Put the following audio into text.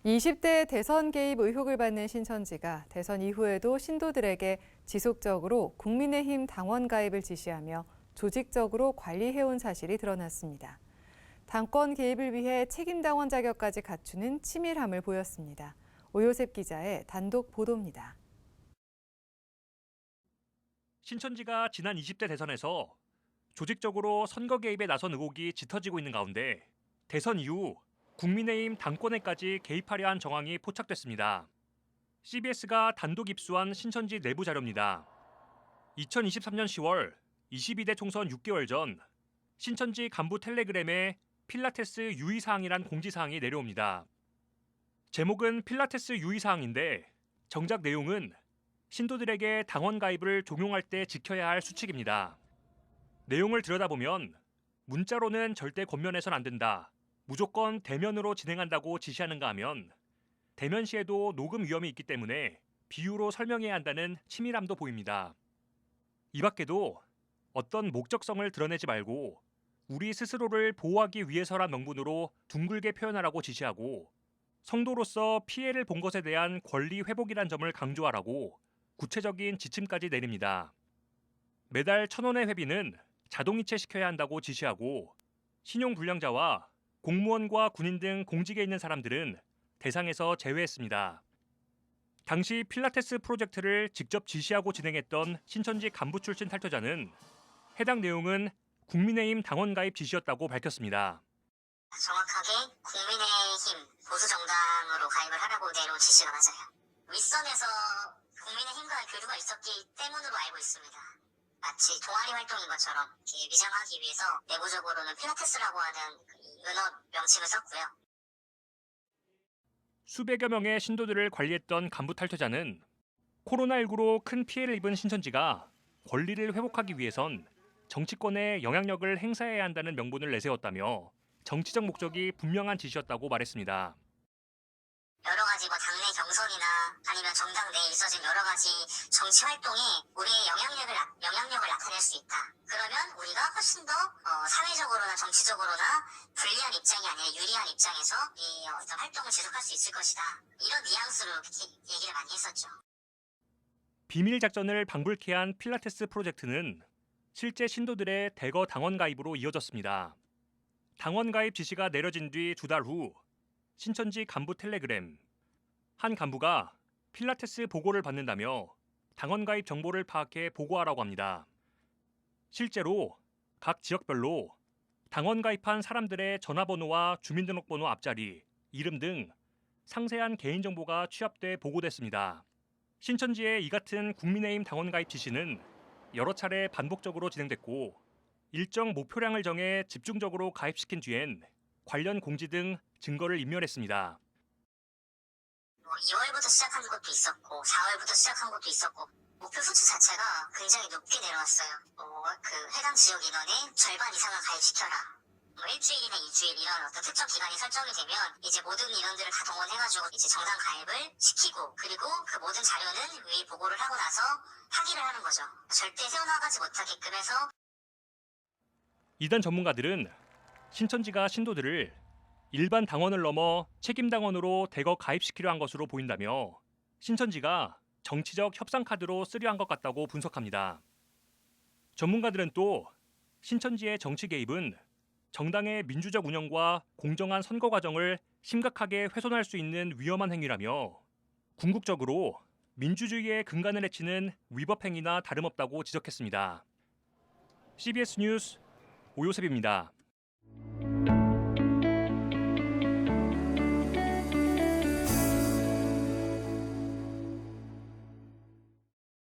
20대 대선 개입 의혹을 받는 신천지가 대선 이후에도 신도들에게 지속적으로 국민의힘 당원 가입을 지시하며 조직적으로 관리해온 사실이 드러났습니다. 당권 개입을 위해 책임당원 자격까지 갖추는 치밀함을 보였습니다. 오요셉 기자의 단독 보도입니다. 신천지가 지난 20대 대선에서 조직적으로 선거 개입에 나선 의혹이 짙어지고 있는 가운데 대선 이후 국민의힘 당권에까지 개입하려 한 정황이 포착됐습니다. CBS가 단독 입수한 신천지 내부 자료입니다. 2023년 10월 22대 총선 6개월 전 신천지 간부 텔레그램에 필라테스 유의사항이란 공지사항이 내려옵니다. 제목은 필라테스 유의사항인데 정작 내용은 신도들에게 당원 가입을 종용할 때 지켜야 할 수칙입니다. 내용을 들여다보면 문자로는 절대 권면해선 안 된다. 무조건 대면으로 진행한다고 지시하는가 하면 대면 시에도 녹음 위험이 있기 때문에 비유로 설명해야 한다는 치밀함도 보입니다. 이 밖에도 어떤 목적성을 드러내지 말고 우리 스스로를 보호하기 위해서란 명분으로 둥글게 표현하라고 지시하고 성도로서 피해를 본 것에 대한 권리 회복이란 점을 강조하라고 구체적인 지침까지 내립니다. 매달 1,000원의 회비는 자동이체 시켜야 한다고 지시하고 신용불량자와 공무원과 군인 등 공직에 있는 사람들은 대상에서 제외했습니다. 당시 필라테스 프로젝트를 직접 지시하고 진행했던 신천지 간부 출신 탈퇴자는 해당 내용은 국민의힘 당원 가입 지시였다고 밝혔습니다. 정확하게 국민의힘 보수정당으로 가입을 하라고 내려온 지시가 맞아요. 윗선에서 국민의힘과의 교류가 있었기 때문으로 알고 있습니다. 마치 동아리 활동인 것처럼 위장하기 위해서 내부적으로는 필라테스라고 하는 은어 명칭을 썼고요. 수백여 명의 신도들을 관리했던 간부 탈퇴자는 코로나19로 큰 피해를 입은 신천지가 권리를 회복하기 위해선 정치권에 영향력을 행사해야 한다는 명분을 내세웠다며 정치적 목적이 분명한 지시였다고 말했습니다. 여러 가지 당내 경선이나 아니면 정당 내에 있어진 여러 가지 정치 활동에 우리의 영향력을 나타낼 수 있다. 그러면 우리가 훨씬 더 사회적으로나 정치적으로나 불리한 입장이 아니라 유리한 입장에서 이 어떤 활동을 지속할 수 있을 것이다. 이런 뉘앙스로 얘기를 많이 했었죠. 비밀 작전을 방불케 한 필라테스 프로젝트는 실제 신도들의 대거 당원 가입으로 이어졌습니다. 당원 가입 지시가 내려진 뒤 2달 후 신천지 간부 텔레그램 한 간부가 필라테스 보고를 받는다며 당원 가입 정보를 파악해 보고하라고 합니다. 실제로 각 지역별로 당원 가입한 사람들의 전화번호와 주민등록번호 앞자리, 이름 등 상세한 개인정보가 취합돼 보고됐습니다. 신천지의 이 같은 국민의힘 당원 가입 지시는 여러 차례 반복적으로 진행됐고 일정 목표량을 정해 집중적으로 가입시킨 뒤엔 관련 공지 등 증거를 인멸했습니다. 2월부터 시작한 것도 있었고 4월부터 시작한 것도 있었고 목표 수치 자체가 굉장히 높게 내려왔어요. 해당 지역 인원의 절반 이상을 가입시켜라. 일주일이나 2주일 이런 어떤 특정 기간이 설정이 되면 이제 모든 인원들을 다 동원해가지고 이제 정당 가입을 시키고 그리고 그 모든 자료는 위 보고를 하고 나서 확인을 하는 거죠. 절대 새어나가지 못하게끔 해서. 이단 전문가들은 신천지가 신도들을 일반 당원을 넘어 책임당원으로 대거 가입시키려 한 것으로 보인다며 신천지가 정치적 협상 카드로 쓰려 한 것 같다고 분석합니다. 전문가들은 또 신천지의 정치 개입은 정당의 민주적 운영과 공정한 선거 과정을 심각하게 훼손할 수 있는 위험한 행위라며 궁극적으로 민주주의의 근간을 해치는 위법 행위나 다름없다고 지적했습니다. CBS 뉴스 오요셉입니다.